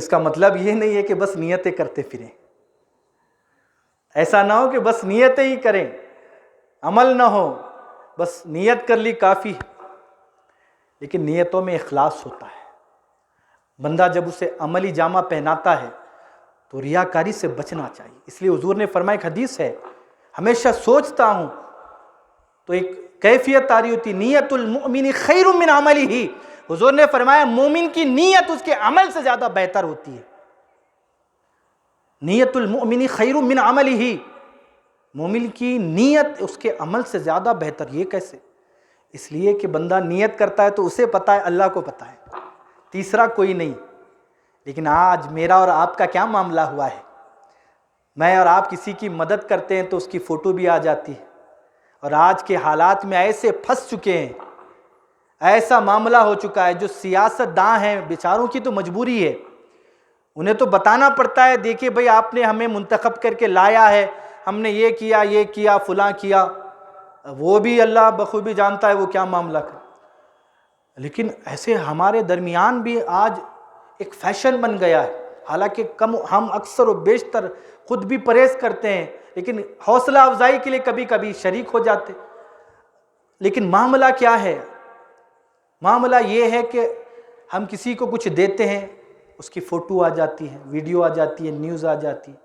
اس کا مطلب یہ نہیں ہے کہ بس نیتیں کرتے پھریں، ایسا نہ ہو کہ بس نیتیں ہی کریں، عمل نہ ہو، بس نیت کر لی کافی، لیکن نیتوں میں اخلاص ہوتا ہے۔ بندہ جب اسے عملی جامہ پہناتا ہے تو ریاکاری سے بچنا چاہیے۔ اس لیے حضور نے فرمایا، ایک حدیث ہے، ہمیشہ سوچتا ہوں تو ایک کیفیت تاری ہوتی، نیت المؤمن خیر من عملہ۔ حضور نے فرمایا مومن کی نیت اس کے عمل سے زیادہ بہتر ہوتی ہے۔ نیت المؤمن خیر من عملہ، مومن کی نیت اس کے عمل سے زیادہ بہتر۔ یہ کیسے؟ اس لیے کہ بندہ نیت کرتا ہے تو اسے پتہ ہے، اللہ کو پتہ ہے، تیسرا کوئی نہیں۔ لیکن آج میرا اور آپ کا کیا معاملہ ہوا ہے؟ میں اور آپ کسی کی مدد کرتے ہیں تو اس کی فوٹو بھی آ جاتی ہے، اور آج کے حالات میں ایسے پھنس چکے ہیں، ایسا معاملہ ہو چکا ہے، جو سیاست داں ہیں بیچاروں کی تو مجبوری ہے، انہیں تو بتانا پڑتا ہے، دیکھیے بھئی آپ نے ہمیں منتخب کر کے لایا ہے، ہم نے یہ کیا فلاں کیا، وہ بھی اللہ بخوبی جانتا ہے وہ کیا معاملہ کر۔ لیکن ایسے ہمارے درمیان بھی آج ایک فیشن بن گیا ہے، حالانکہ ہم اکثر و بیشتر خود بھی پرہیز کرتے ہیں، لیکن حوصلہ افزائی کے لیے کبھی کبھی شریک ہو جاتے۔ لیکن معاملہ کیا ہے؟ معاملہ یہ ہے کہ ہم کسی کو کچھ دیتے ہیں، اس کی فوٹو آ جاتی ہے، ویڈیو آ جاتی ہے، نیوز آ جاتی ہے،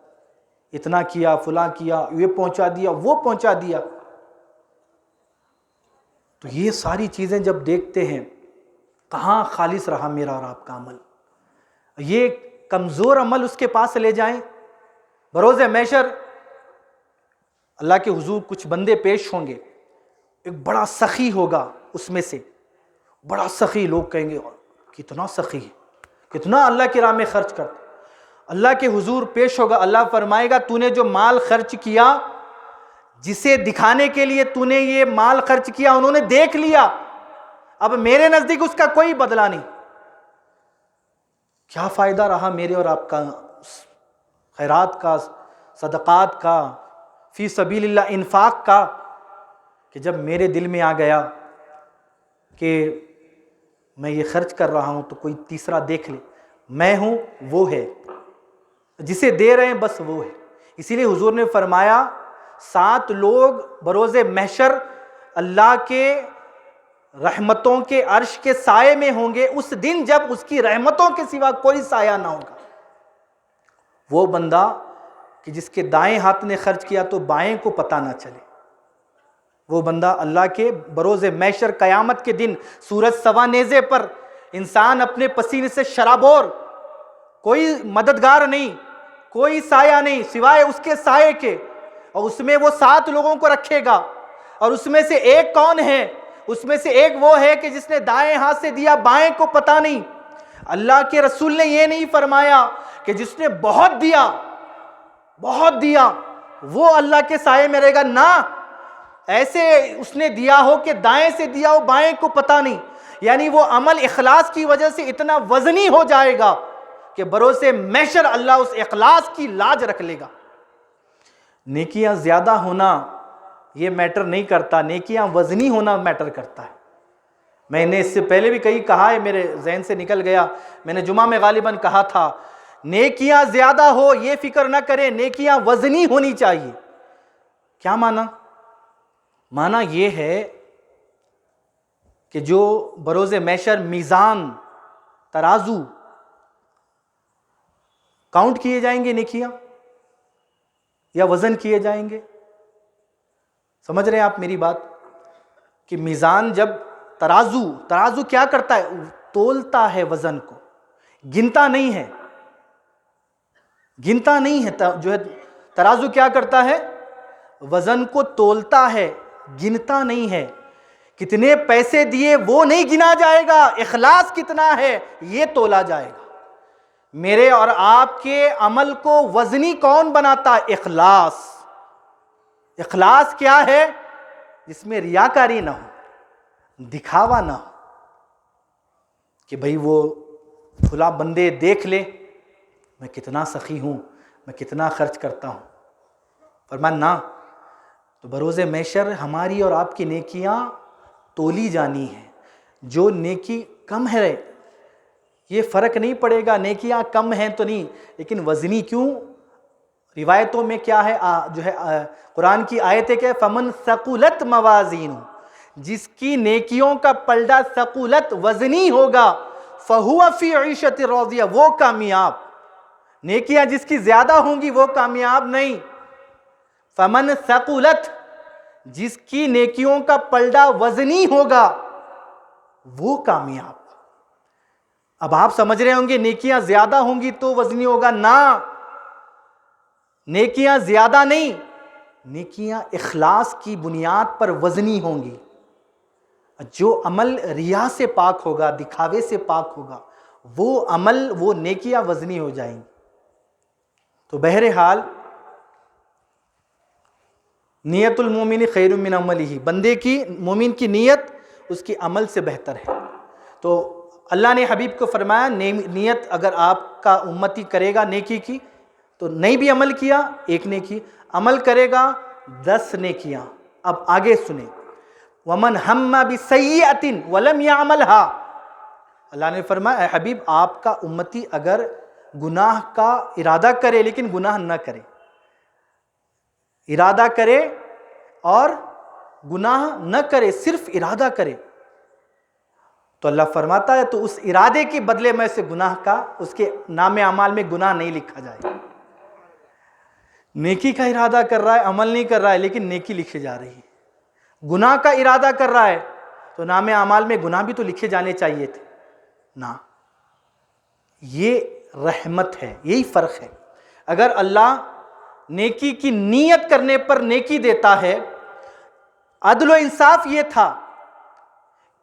اتنا کیا، فلاں کیا، یہ پہنچا دیا، وہ پہنچا دیا۔ تو یہ ساری چیزیں جب دیکھتے ہیں، کہاں خالص رہا میرا اور آپ کا عمل؟ یہ کمزور عمل اس کے پاس لے جائیں، بروز محشر اللہ کے حضور کچھ بندے پیش ہوں گے، ایک بڑا سخی ہوگا اس میں سے، بڑا سخی، لوگ کہیں گے کتنا سخی ہے، کتنا اللہ کی راہ میں خرچ کرتا۔ اللہ کے حضور پیش ہوگا، اللہ فرمائے گا تو نے جو مال خرچ کیا، جسے دکھانے کے لیے تو نے یہ مال خرچ کیا، انہوں نے دیکھ لیا، اب میرے نزدیک اس کا کوئی بدلہ نہیں۔ کیا فائدہ رہا میرے اور آپ کا خیرات کا، صدقات کا، فی سبیل اللہ انفاق کا، کہ جب میرے دل میں آ گیا کہ میں یہ خرچ کر رہا ہوں تو کوئی تیسرا دیکھ لے، میں ہوں وہ ہے، جسے دے رہے ہیں بس وہ ہے۔ اسی لیے حضور نے فرمایا 7 لوگ بروز محشر اللہ کے رحمتوں کے عرش کے سائے میں ہوں گے، اس دن جب اس کی رحمتوں کے سوا کوئی سایہ نہ ہوگا۔ وہ بندہ کہ جس کے دائیں ہاتھ نے خرچ کیا تو بائیں کو پتہ نہ چلے، وہ بندہ اللہ کے بروز محشر قیامت کے دن سورج سوا نیزے پر انسان اپنے پسینے سے شرابور، کوئی مددگار نہیں، کوئی سایہ نہیں سوائے اس کے سائے کے، اور اس میں وہ 7 لوگوں کو رکھے گا، اور اس میں سے ایک کون ہے؟ اس میں سے ایک وہ ہے کہ جس نے دائیں ہاتھ سے دیا، بائیں کو پتہ نہیں۔ اللہ کے رسول نے یہ نہیں فرمایا کہ جس نے بہت دیا وہ اللہ کے سائے میں رہے گا، نہ، ایسے اس نے دیا ہو کہ دائیں سے دیا ہو، بائیں کو پتہ نہیں، یعنی وہ عمل اخلاص کی وجہ سے اتنا وزنی ہو جائے گا کہ بروز محشر اللہ اس اخلاص کی لاج رکھ لے گا۔ نیکیاں زیادہ ہونا یہ میٹر نہیں کرتا، نیکیاں وزنی ہونا میٹر کرتا ہے۔ میں نے اس سے پہلے بھی کئی کہا ہے، میرے ذہن سے نکل گیا، میں نے جمعہ میں غالباً کہا تھا، نیکیاں زیادہ ہو یہ فکر نہ کریں، نیکیاں وزنی ہونی چاہیے۔ کیا معنی یہ ہے کہ جو بروز محشر میزان، ترازو کاؤنٹ کیے جائیں گے نیکیاں یا وزن کیے جائیں گے؟ سمجھ رہے ہیں آپ میری بات؟ کہ میزان جب ترازو کیا کرتا ہے؟ تولتا ہے وزن کو، گنتا نہیں ہے۔ جو ہے ترازو کیا کرتا ہے؟ وزن کو تولتا ہے، گنتا نہیں ہے۔ کتنے پیسے دیے وہ نہیں گنا جائے گا، اخلاص کتنا ہے یہ تولا جائے گا۔ میرے اور آپ کے عمل کو وزنی کون بناتا ہے؟ اخلاص کیا ہے؟ جس میں ریاکاری نہ ہو، دکھاوا نہ ہو، کہ بھئی وہ فلاں بندے دیکھ لے میں کتنا سخی ہوں، میں کتنا خرچ کرتا ہوں۔ فرمایا نہ، تو بروز محشر ہماری اور آپ کی نیکیاں تولی جانی ہیں۔ جو نیکی کم ہے یہ فرق نہیں پڑے گا نیکیاں کم ہیں تو نہیں، لیکن وزنی کیوں؟ روایتوں میں کیا ہے، جو ہے قرآن کی آیت ہے کہ فمن ثقلت موازینہ، جس کی نیکیوں کا پلڑا ثقلت وزنی ہوگا، فہو فی عیشۃ راضیہ، وہ کامیاب۔ نیکیاں جس کی زیادہ ہوں گی وہ کامیاب نہیں۔ فمن ثقلت، جس کی نیکیوں کا پلڑا وزنی ہوگا وہ کامیاب۔ اب آپ سمجھ رہے ہوں گے نیکیاں زیادہ ہوں گی تو وزنی ہوگا، نہ، نیکیاں زیادہ نہیں، نیکیاں اخلاص کی بنیاد پر وزنی ہوں گی۔ جو عمل ریا سے پاک ہوگا، دکھاوے سے پاک ہوگا، وہ عمل، وہ نیکیاں وزنی ہو جائیں گی۔ تو بہرحال نیت المومن خیر من عملہ، بندے کی، مومن کی نیت اس کی عمل سے بہتر ہے۔ تو اللہ نے حبیب کو فرمایا نیت اگر آپ کا امتی کرے گا نیکی کی تو نہیں بھی عمل کیا ایک نیکی، عمل کرے گا 10 نیکیاں۔ اب آگے سنیں، وَمَنْ هَمَّ بِسَيِّئَةٍ وَلَمْ يَعْمَلْهَا، اللہ نے فرمایا اے حبیب آپ کا امتی اگر گناہ کا ارادہ کرے لیکن گناہ نہ کرے، ارادہ کرے اور گناہ نہ کرے، صرف ارادہ کرے، تو اللہ فرماتا ہے تو اس ارادے کے بدلے میں سے گناہ کا، اس کے نام اعمال میں گناہ نہیں لکھا جائے گا۔ نیکی کا ارادہ کر رہا ہے، عمل نہیں کر رہا ہے، لیکن نیکی لکھی جا رہی ہے۔ گناہ کا ارادہ کر رہا ہے تو نام اعمال میں گناہ بھی تو لکھے جانے چاہیے تھے نا۔ یہ رحمت ہے، یہی فرق ہے۔ اگر اللہ نیکی کی نیت کرنے پر نیکی دیتا ہے، عدل و انصاف یہ تھا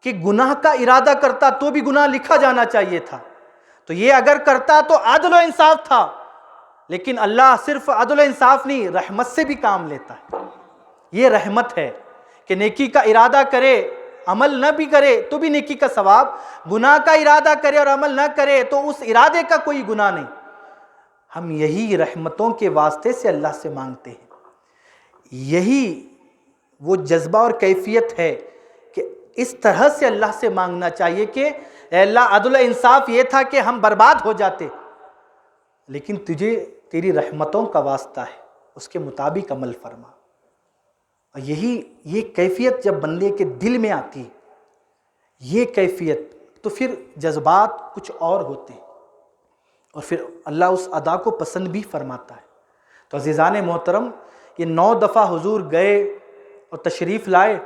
کہ گناہ کا ارادہ کرتا تو بھی گناہ لکھا جانا چاہیے تھا، تو یہ اگر کرتا تو عدل و انصاف تھا، لیکن اللہ صرف عدل و انصاف نہیں، رحمت سے بھی کام لیتا ہے۔ یہ رحمت ہے کہ نیکی کا ارادہ کرے، عمل نہ بھی کرے تو بھی نیکی کا ثواب، گناہ کا ارادہ کرے اور عمل نہ کرے تو اس ارادے کا کوئی گناہ نہیں۔ ہم یہی رحمتوں کے واسطے سے اللہ سے مانگتے ہیں، یہی وہ جذبہ اور کیفیت ہے کہ اس طرح سے اللہ سے مانگنا چاہیے کہ اے اللہ عدل و انصاف یہ تھا کہ ہم برباد ہو جاتے، لیکن تجھے تیری رحمتوں کا واسطہ ہے، اس کے مطابق عمل فرما۔ اور یہ کیفیت جب بندے کے دل میں آتی، یہ کیفیت، تو پھر جذبات کچھ اور ہوتے ہیں اور پھر اللہ اس ادا کو پسند بھی فرماتا ہے۔ تو عزیزان محترم، یہ 9 دفعہ حضور گئے اور تشریف لائے،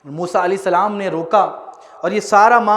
موسیٰ علیہ السلام نے روکا اور یہ سارا معاملہ